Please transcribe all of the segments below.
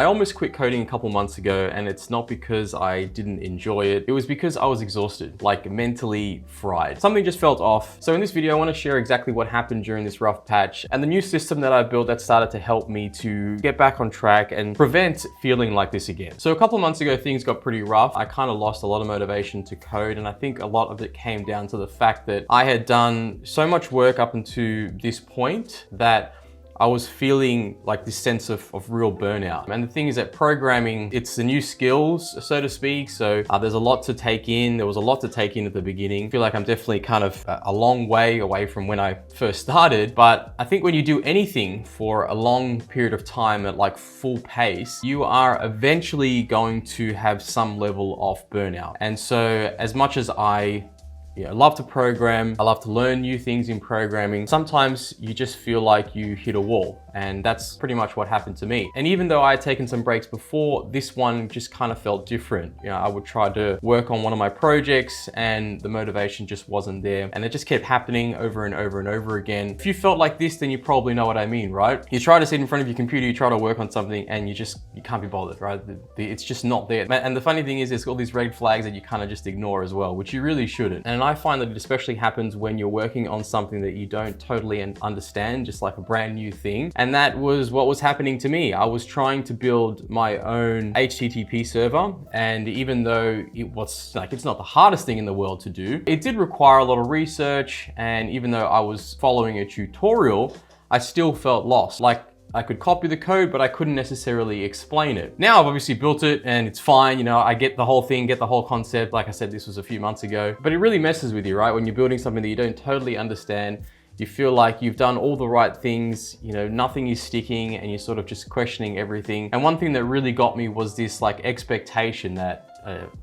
I almost quit coding a couple months ago, and it's not because I didn't enjoy it. It was because I was exhausted, like mentally fried. Something just felt off. So in this video, I want to share exactly what happened during this rough patch and the new system that I built that started to help me to get back on track and prevent feeling like this again. So a couple of months ago, things got pretty rough. I kind of lost a lot of motivation to code, and I think a lot of it came down to the fact that I had done so much work up until this point that I was feeling like this sense of real burnout. And the thing is that programming, it's the new skills, so to speak. So there's a lot to take in. There was a lot to take in at the beginning. I feel like I'm definitely kind of a long way away from when I first started. But I think when you do anything for a long period of time at like full pace, you are eventually going to have some level of burnout. And so as much as I love to program, I love to learn new things in programming, sometimes you just feel like you hit a wall. And that's pretty much what happened to me. And even though I had taken some breaks before, this one just kind of felt different. I would try to work on one of my projects and the motivation just wasn't there. And it just kept happening over and over and over again. If you felt like this, then you probably know what I mean, right? You try to sit in front of your computer, you try to work on something and you can't be bothered, right? It's just not there. And the funny thing is there's all these red flags that you kind of just ignore as well, which you really shouldn't. And I find that it especially happens when you're working on something that you don't totally understand, just like a brand new thing. And that was what was happening to me. I was trying to build my own HTTP server. And even though it's not the hardest thing in the world to do, it did require a lot of research. And even though I was following a tutorial, I still felt lost. Like I could copy the code, but I couldn't necessarily explain it. Now I've obviously built it and it's fine. I get the whole thing, get the whole concept. Like I said, this was a few months ago, but it really messes with you, right? When you're building something that you don't totally understand, you feel like you've done all the right things, nothing is sticking and you're sort of just questioning everything. And one thing that really got me was this like expectation that,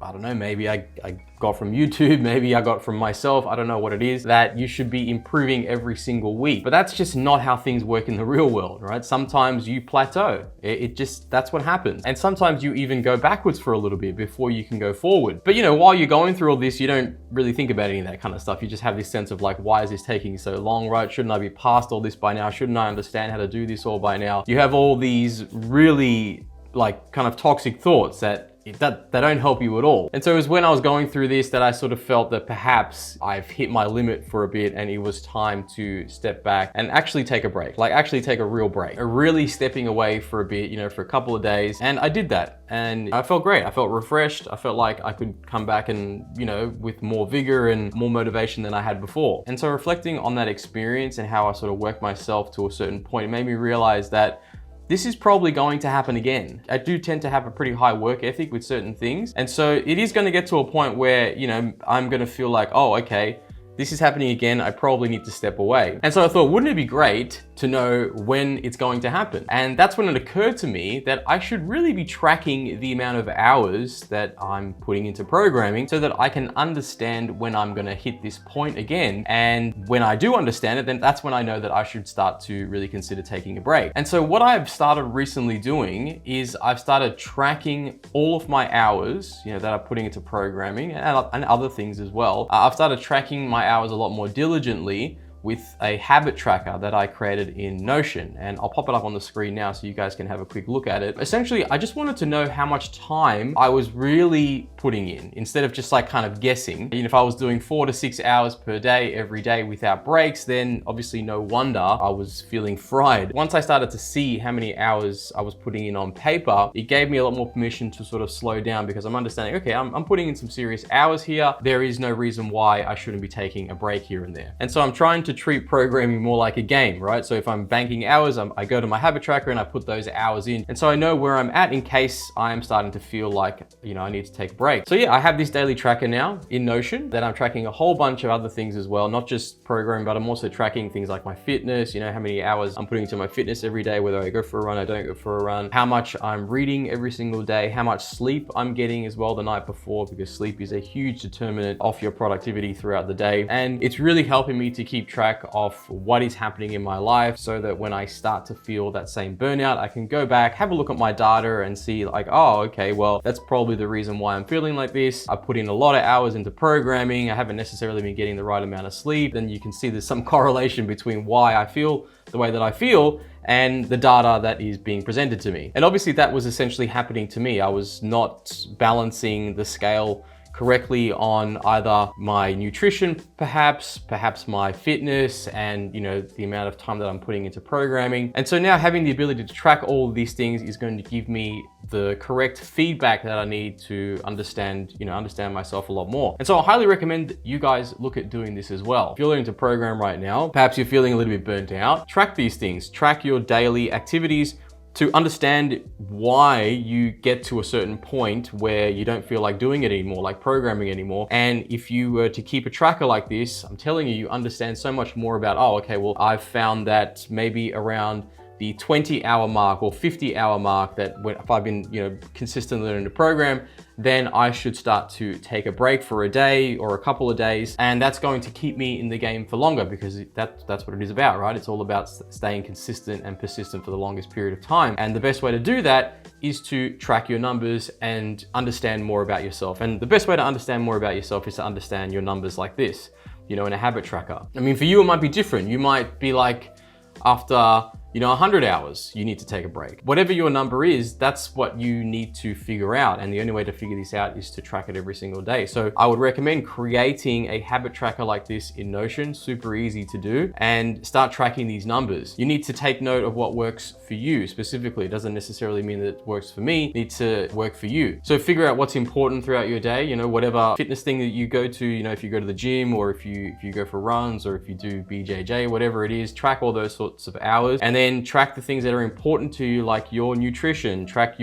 I don't know, maybe I got from YouTube, maybe I got from myself, I don't know what it is, that you should be improving every single week. But that's just not how things work in the real world, right? Sometimes you plateau. That's what happens. And sometimes you even go backwards for a little bit before you can go forward. But while you're going through all this, you don't really think about any of that kind of stuff. You just have this sense of like, why is this taking so long, right? Shouldn't I be past all this by now? Shouldn't I understand how to do this all by now? You have all these really like kind of toxic thoughts that don't help you at all. And so it was when I was going through this that I sort of felt that perhaps I've hit my limit for a bit and it was time to step back and actually take a break, like actually take a real break, really stepping away for a bit, for a couple of days. And I did that and I felt great. I felt refreshed. I felt like I could come back and, with more vigor and more motivation than I had before. And so reflecting on that experience and how I sort of worked myself to a certain point, it made me realize that this is probably going to happen again. I do tend to have a pretty high work ethic with certain things. And so it is going to get to a point where, I'm going to feel like, oh, okay, this is happening again. I probably need to step away. And so I thought, wouldn't it be great to know when it's going to happen? And that's when it occurred to me that I should really be tracking the amount of hours that I'm putting into programming so that I can understand when I'm gonna hit this point again. And when I do understand it, then that's when I know that I should start to really consider taking a break. And so what I've started recently doing is I've started tracking all of my hours, that I'm putting into programming and other things as well. I've started tracking my hours a lot more diligently with a habit tracker that I created in Notion. And I'll pop it up on the screen now so you guys can have a quick look at it. Essentially, I just wanted to know how much time I was really putting in instead of just like kind of guessing. If I was doing 4 to 6 hours per day, every day without breaks, then obviously no wonder I was feeling fried. Once I started to see how many hours I was putting in on paper, it gave me a lot more permission to sort of slow down because I'm understanding, okay, I'm putting in some serious hours here. There is no reason why I shouldn't be taking a break here and there. And so I'm trying to treat programming more like a game, right? So if I'm banking hours, I go to my habit tracker and I put those hours in. And so I know where I'm at in case I am starting to feel like, I need to take a break. So yeah, I have this daily tracker now in Notion that I'm tracking a whole bunch of other things as well, not just programming, but I'm also tracking things like my fitness, how many hours I'm putting into my fitness every day, whether I go for a run, I don't go for a run, how much I'm reading every single day, how much sleep I'm getting as well the night before, because sleep is a huge determinant of your productivity throughout the day. And it's really helping me to keep track track of what is happening in my life so that when I start to feel that same burnout, I can go back, have a look at my data and see like, oh, okay, well, that's probably the reason why I'm feeling like this. I put in a lot of hours into programming. I haven't necessarily been getting the right amount of sleep. Then you can see there's some correlation between why I feel the way that I feel and the data that is being presented to me. And obviously that was essentially happening to me. I was not balancing the scale correctly on either my nutrition, perhaps my fitness, and the amount of time that I'm putting into programming. And so now having the ability to track all of these things is going to give me the correct feedback that I need to understand myself a lot more. And so I highly recommend that you guys look at doing this as well. If you're learning to program right now, perhaps you're feeling a little bit burnt out, track these things, track your daily activities to understand why you get to a certain point where you don't feel like doing it anymore, like programming anymore. And if you were to keep a tracker like this, I'm telling you, you understand so much more about, oh, okay, well, I've found that maybe around the 20-hour mark or 50-hour mark that if I've been consistently learning the program, then I should start to take a break for a day or a couple of days. And that's going to keep me in the game for longer, because that's what it is about, right? It's all about staying consistent and persistent for the longest period of time. And the best way to do that is to track your numbers and understand more about yourself. And the best way to understand more about yourself is to understand your numbers like this, in a habit tracker. I mean, for you, it might be different. You might be like, after 100 hours, you need to take a break. Whatever your number is, that's what you need to figure out. And the only way to figure this out is to track it every single day. So I would recommend creating a habit tracker like this in Notion, super easy to do, and start tracking these numbers. You need to take note of what works for you specifically. It doesn't necessarily mean that it works for me, it needs to work for you. So figure out what's important throughout your day, whatever fitness thing that you go to, if you go to the gym, or if you go for runs, or if you do BJJ, whatever it is, track all those sorts of hours, and then track the things that are important to you, like your nutrition, track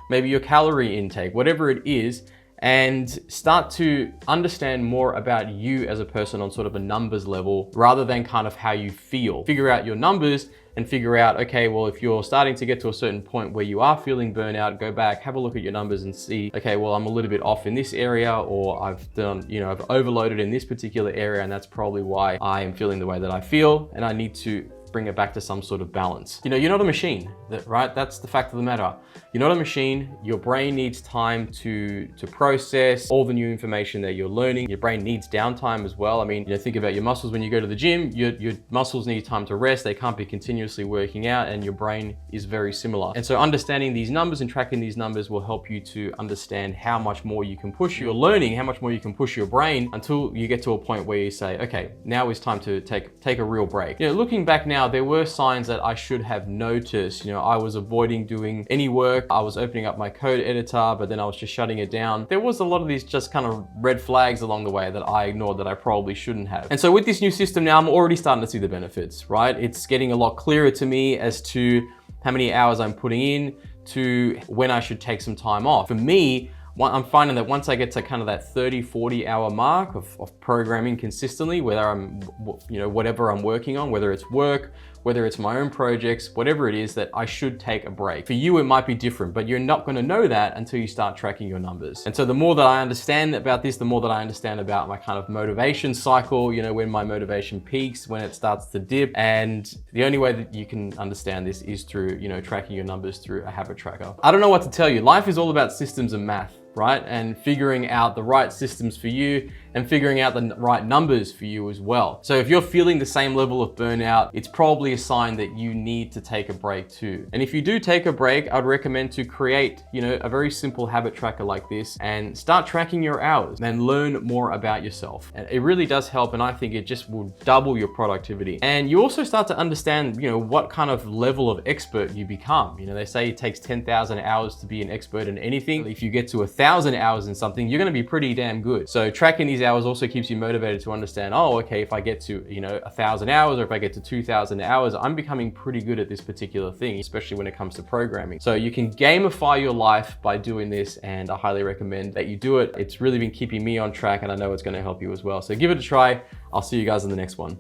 maybe your calorie intake, whatever it is, and start to understand more about you as a person on sort of a numbers level, rather than kind of how you feel. Figure out your numbers and figure out, okay, well, if you're starting to get to a certain point where you are feeling burnout, go back, have a look at your numbers and see, okay, well, I'm a little bit off in this area, or I've done, I've overloaded in this particular area, and that's probably why I am feeling the way that I feel, and I need to bring it back to some sort of balance. You're not a machine, right? That's the fact of the matter. You're not a machine. Your brain needs time to process all the new information that you're learning. Your brain needs downtime as well. I mean, think about your muscles when you go to the gym. Your muscles need time to rest. They can't be continuously working out, and your brain is very similar. And so understanding these numbers and tracking these numbers will help you to understand how much more you can push your learning, how much more you can push your brain, until you get to a point where you say, okay, now is time to take a real break. Looking back now, there were signs that I should have noticed. I was avoiding doing any work. I was opening up my code editor, but then I was just shutting it down. There was a lot of these just kind of red flags along the way that I ignored, that I probably shouldn't have. And so with this new system now, I'm already starting to see the benefits, right? It's getting a lot clearer to me as to how many hours I'm putting in, to when I should take some time off. For me, I'm finding that once I get to kind of that 30-40 hour mark of programming consistently, whether I'm, whatever I'm working on, whether it's work, whether it's my own projects, whatever it is, that I should take a break. For you, it might be different, but you're not going to know that until you start tracking your numbers. And so the more that I understand about this, the more that I understand about my kind of motivation cycle, when my motivation peaks, when it starts to dip. And the only way that you can understand this is through, tracking your numbers through a habit tracker. I don't know what to tell you. Life is all about systems and math, right? And figuring out the right systems for you and figuring out the right numbers for you as well. So if you're feeling the same level of burnout, it's probably a sign that you need to take a break too. And if you do take a break, I'd recommend to create, a very simple habit tracker like this, and start tracking your hours and learn more about yourself. And it really does help, and I think it just will double your productivity. And you also start to understand, what kind of level of expert you become. They say it takes 10,000 hours to be an expert in anything. If you get to 1,000 hours in something, you're gonna be pretty damn good. So tracking these hours also keeps you motivated to understand, oh, okay, if I get to, 1,000 hours, or if I get to 2,000 hours, I'm becoming pretty good at this particular thing, especially when it comes to programming. So you can gamify your life by doing this, and I highly recommend that you do it. It's really been keeping me on track, and I know it's gonna help you as well. So give it a try. I'll see you guys in the next one.